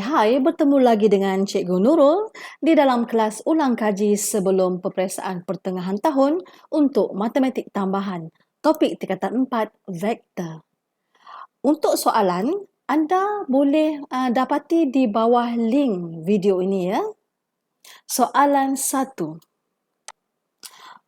Hai, bertemu lagi dengan Cikgu Nurul di dalam kelas ulang kaji sebelum peperiksaan pertengahan tahun untuk matematik tambahan. Topik tingkatan 4, vektor. Untuk soalan, anda boleh dapati di bawah link video ini ya. Soalan 1.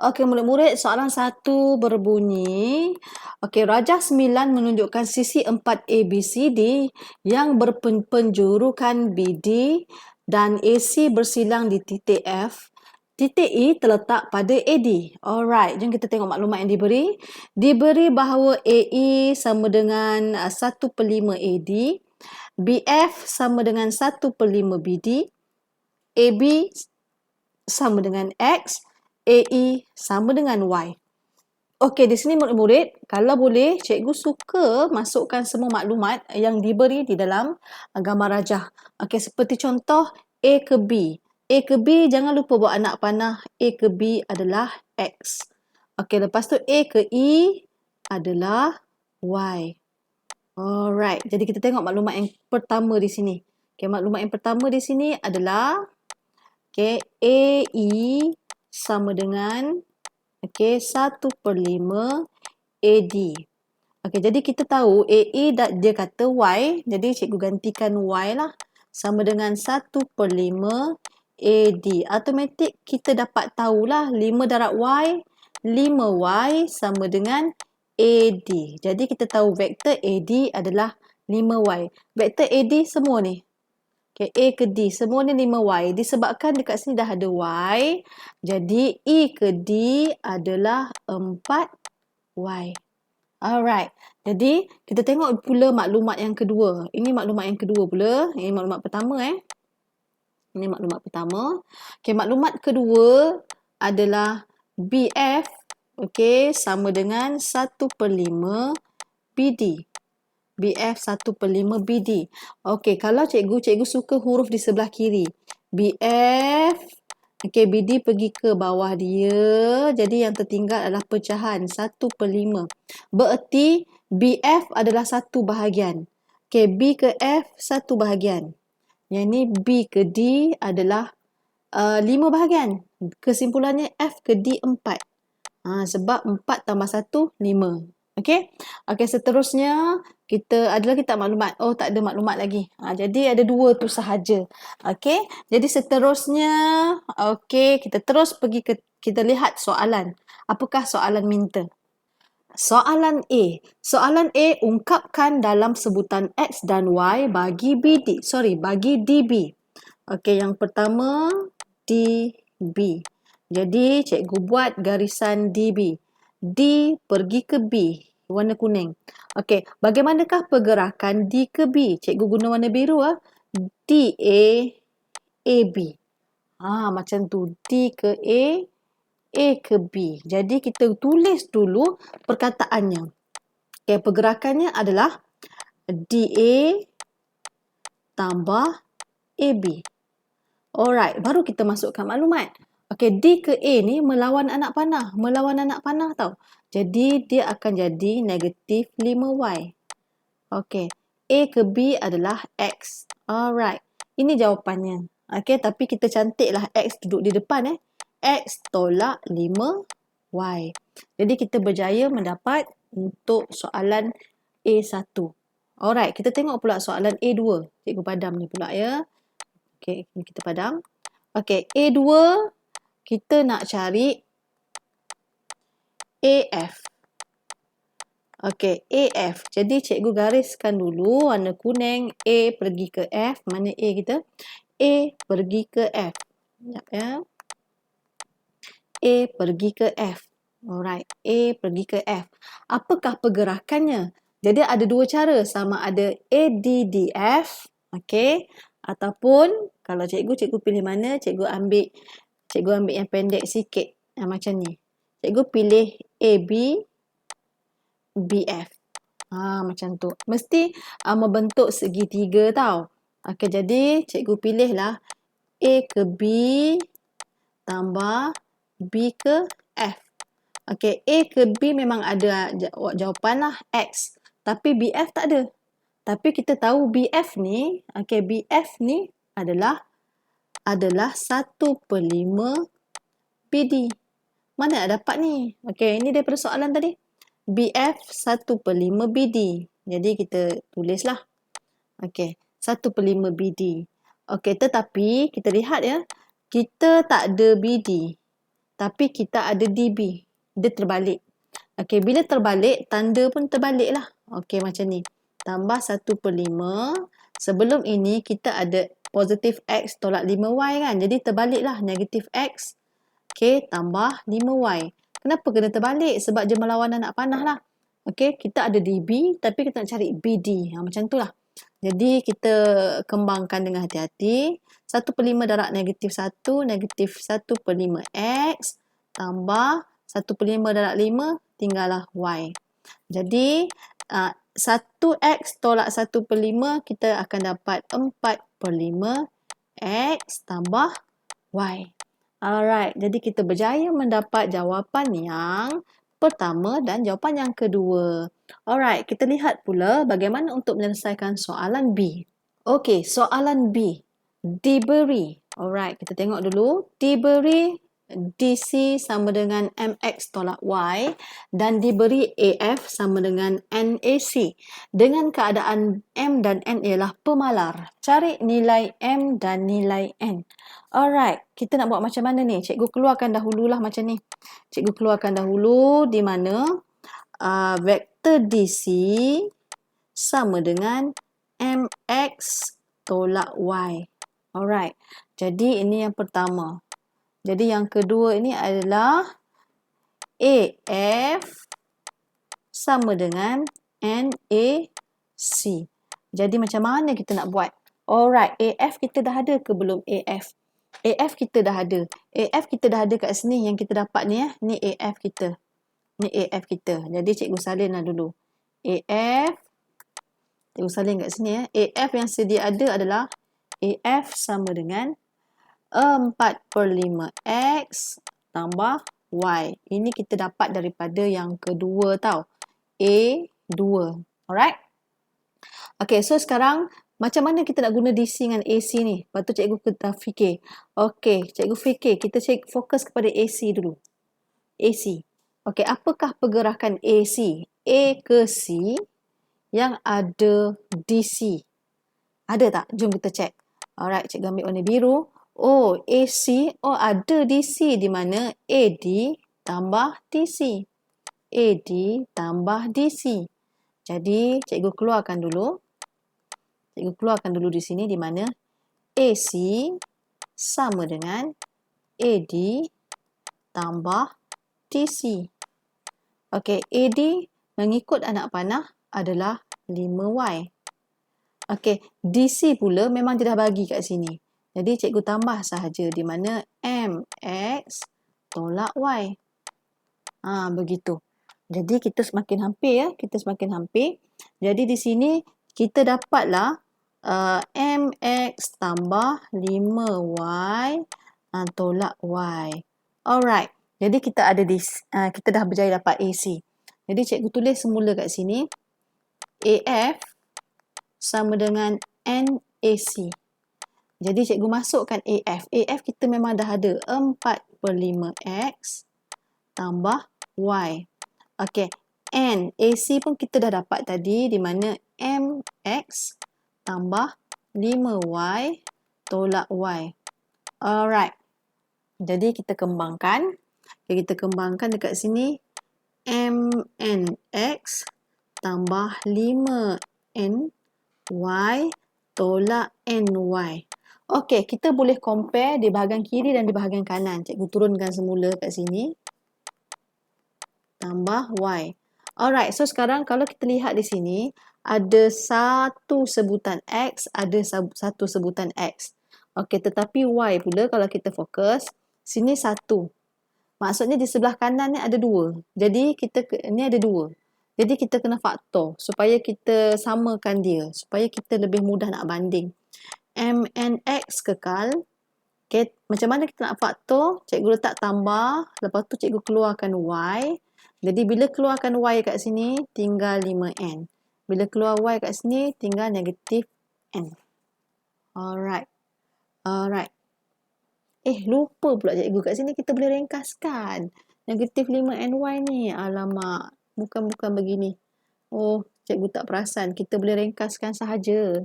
Okey, murid-murid, soalan 1 berbunyi, okey, rajah 9 menunjukkan sisi 4 ABCD yang berpenjurukan BD dan AC bersilang di titik F. Titik E terletak pada AD. Alright, jom kita tengok maklumat yang diberi. Diberi bahawa AE sama dengan 1/5 AD, BF sama dengan 1/5 BD, AB sama dengan X, AE sama dengan Y. Okey, di sini murid-murid, kalau boleh, cikgu suka masukkan semua maklumat yang diberi di dalam gambar rajah. Okey, seperti contoh A ke B. A ke B, jangan lupa buat anak panah. A ke B adalah X. Okey, lepas tu A ke E adalah Y. Alright, jadi kita tengok maklumat yang pertama di sini. Okey, maklumat yang pertama di sini adalah AE sama dengan 1/5 AD. Jadi kita tahu AE dia kata Y, jadi cikgu gantikan Y lah. Sama dengan 1/5 AD. Automatik kita dapat tahulah 5 darab Y, 5Y sama dengan AD. Jadi kita tahu vektor AD adalah 5Y. Vektor AD semua ni. A ke D, semua ni 5Y. Disebabkan dekat sini dah ada Y, jadi E ke D adalah 4Y. Alright, jadi kita tengok pula maklumat yang kedua. Ini maklumat yang kedua pula. Ini maklumat pertama Ini maklumat pertama. Maklumat kedua adalah BF sama dengan 1/5 BD. BF 1/5 BD. Okey, kalau cikgu suka huruf di sebelah kiri. BF, BD pergi ke bawah dia. Jadi yang tertinggal adalah pecahan 1/5. Bererti BF adalah 1 bahagian. B ke F 1 bahagian. Yang ni B ke D adalah 5 bahagian. Kesimpulannya F ke D 4. Sebab 4 tambah 1, 5. Okey, seterusnya ada lagi tak maklumat? Oh, tak ada maklumat lagi. Jadi ada 2 tu sahaja. Okey, jadi seterusnya, kita terus kita lihat soalan. Apakah soalan minta? Soalan A. Soalan A, ungkapkan dalam sebutan X dan Y bagi bagi DB. Okey, yang pertama DB. Jadi cikgu buat garisan DB. D pergi ke B, warna kuning. Okey, bagaimanakah pergerakan D ke B? Cikgu guna warna biru DA, AB. Macam tu. D ke A ke B. Jadi kita tulis dulu perkataannya. Pergerakannya adalah DA tambah AB. Alright, baru kita masukkan maklumat. D ke A ni melawan anak panah. Melawan anak panah tau. Jadi dia akan jadi negatif 5Y. A ke B adalah X. Alright, ini jawapannya. Tapi kita cantiklah X duduk di depan X tolak 5Y. Jadi kita berjaya mendapat untuk soalan A1. Alright, kita tengok pula soalan A2. Cikgu padam ni pula ya. Ini kita padam. A2 kita nak cari AF. AF. Jadi cikgu gariskan dulu warna kuning. A pergi ke F. Mana A kita? A pergi ke F. Sekejap ya. A pergi ke F. Alright. A pergi ke F. Apakah pergerakannya? Jadi ada 2 cara. Sama ada ADDF. Ataupun kalau cikgu pilih mana? Cikgu ambil yang pendek sikit. Macam ni. Cikgu pilih AB, BF. Macam tu. Mesti membentuk segitiga tau. Jadi cikgu pilihlah A ke B tambah B ke F. A ke B memang ada jawapan lah X. Tapi BF tak ada. Tapi kita tahu BF ni, okey, BF ni adalah 1/5 BD. Mana nak dapat ni? Okey, ini daripada soalan tadi. BF 1/5 BD. Jadi kita tulislah. Okey, 1/5 BD. Okey, tetapi kita lihat ya, kita tak ada BD. Tapi kita ada DB. Dia terbalik. Okey, bila terbalik, tanda pun terbalik lah. Okey, macam ni. Tambah 1/5. Sebelum ini kita ada positif X tolak 5Y kan. Jadi terbaliklah, negatif X. Okey, tambah 5Y. Kenapa kena terbalik? Sebab dia melawan anak panah lah. Okey, kita ada DB tapi kita nak cari BD. Macam tu lah. Jadi kita kembangkan dengan hati-hati. 1/5 darab negatif 1, negatif 1/5 X tambah 1/5 darab 5, tinggallah Y. Jadi 1X tolak 1/5 kita akan dapat 4/5 X tambah Y. Alright, jadi kita berjaya mendapat jawapan yang pertama dan jawapan yang kedua. Alright, kita lihat pula bagaimana untuk menyelesaikan soalan B. Okey, soalan B. Diberi. Alright, kita tengok dulu. Diberi DC sama dengan MX tolak Y dan diberi AF sama dengan NAC. Dengan keadaan M dan N ialah pemalar. Cari nilai M dan nilai N. Alright, kita nak buat macam mana ni? Cikgu keluarkan dahululah macam ni. Cikgu keluarkan dahulu di mana vektor DC sama dengan MX tolak Y. Alright, jadi ini yang pertama. Jadi yang kedua ini adalah AF sama dengan NAC. Jadi macam mana kita nak buat? Alright, AF kita dah ada ke belum AF? AF kita dah ada. AF kita dah ada kat sini yang kita dapat ni ya. Ni AF kita. Ni AF kita. Jadi cikgu salinlah dulu. AF. Cikgu salin kat sini ya. AF yang sedia ada adalah AF sama dengan 4/5 X tambah Y. Ini kita dapat daripada yang kedua tau. A2. Alright? Okay, so sekarang macam mana kita nak guna DC dengan AC ni? Lepas tu cikgu fikir. Okay, cikgu fikir. Kita fokus kepada AC dulu. AC. Okay, apakah pergerakan AC? A ke C yang ada DC? Ada tak? Jom kita cek. Alright, cikgu ambil warna biru. Oh, AC. Oh, ada DC di mana AD tambah DC. AD tambah DC. Jadi, cikgu keluarkan dulu. Cikgu keluarkan dulu di sini di mana AC sama dengan AD tambah DC. Okey, AD mengikut anak panah adalah 5Y. Okey, DC pula memang dia dah bagi kat sini. Jadi cikgu tambah sahaja di mana MX tolak Y. Begitu. Jadi kita semakin hampir ya, kita semakin hampir. Jadi di sini kita dapatlah MX tambah 5Y tolak Y. Alright. Jadi kita ada kita dah berjaya dapat AC. Jadi cikgu tulis semula kat sini AF sama dengan NAC. Jadi cikgu masukkan AF. AF kita memang dah ada 4/5 X tambah Y. Okey, NAC pun kita dah dapat tadi di mana MX tambah 5Y tolak Y. Alright. Jadi kita kembangkan. Okay, kita kembangkan dekat sini. MNX tambah 5NY tolak NY. Okey, kita boleh compare di bahagian kiri dan di bahagian kanan. Cikgu turunkan semula kat sini. Tambah Y. Alright, so sekarang kalau kita lihat di sini, ada satu sebutan X, ada satu sebutan X. Okey, tetapi Y pula kalau kita fokus, sini satu. Maksudnya di sebelah kanan ni ada dua. Jadi ni ada dua. Jadi kita kena faktor supaya kita samakan dia. Supaya kita lebih mudah nak banding. MNX kekal. Okay, macam mana kita nak faktor? Cikgu letak tambah. Lepas tu cikgu keluarkan Y. Jadi bila keluarkan Y kat sini, tinggal 5N. Bila keluar Y kat sini, tinggal negatif N. Alright. Lupa pula cikgu. Kat sini kita boleh ringkaskan. Negatif 5NY ni. Alamak. Bukan begini. Oh, cikgu tak perasan. Kita boleh ringkaskan sahaja.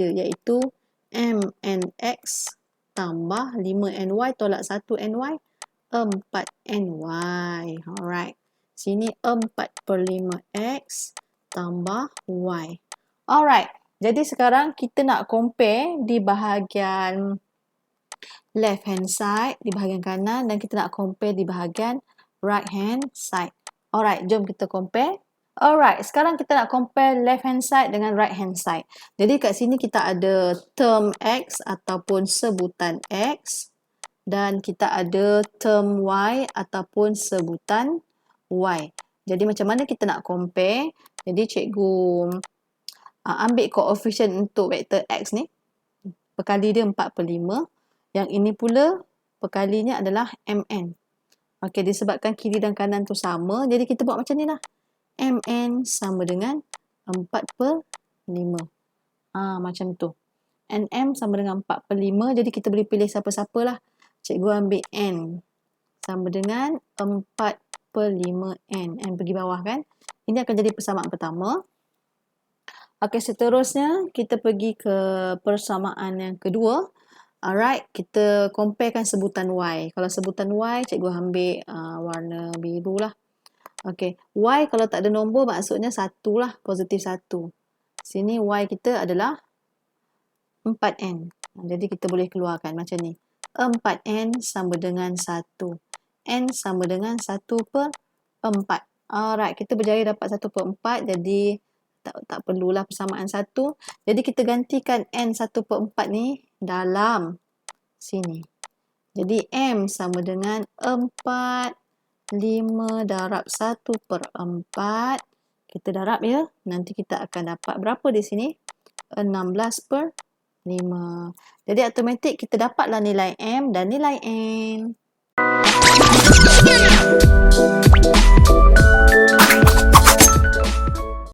Iaitu MNX tambah 5NY tolak 1NY. 4NY. Alright. Sini 4/5X tambah Y. Alright. Jadi sekarang kita nak compare di bahagian left hand side, di bahagian kanan, dan kita nak compare di bahagian right hand side. Alright, jom kita compare. Alright, sekarang kita nak compare left hand side dengan right hand side. Jadi kat sini kita ada term X ataupun sebutan X, dan kita ada term Y ataupun sebutan Y. Jadi macam mana kita nak compare? Jadi cikgu ambil koefisien untuk vektor X ni. Perkali dia 4/5. Yang ini pula perkalinya adalah MN. Okey, disebabkan kiri dan kanan tu sama, jadi kita buat macam ni lah. MN sama dengan 4/5. Macam tu. NM sama dengan 4/5, jadi kita boleh pilih siapa-siapalah. Cikgu ambil N sama dengan 4/5N. N pergi bawah kan. Ini akan jadi persamaan pertama. Okey, seterusnya kita pergi ke persamaan yang kedua. Alright, kita comparekan sebutan Y. Kalau sebutan Y, cikgu ambil warna biru lah. Okey, Y kalau tak ada nombor maksudnya 1 lah, positif 1. Sini Y kita adalah 4N. Jadi kita boleh keluarkan macam ni. 4N sama dengan 1. N sama dengan 1/4. Alright, kita berjaya dapat 1/4, jadi tak perlulah persamaan 1. Jadi kita gantikan N 1/4 ni dalam sini. Jadi M sama dengan 4, 5 darab 1/4. Kita darab ya. Nanti kita akan dapat berapa di sini? 16/5. Jadi automatik kita dapatlah nilai M dan nilai N.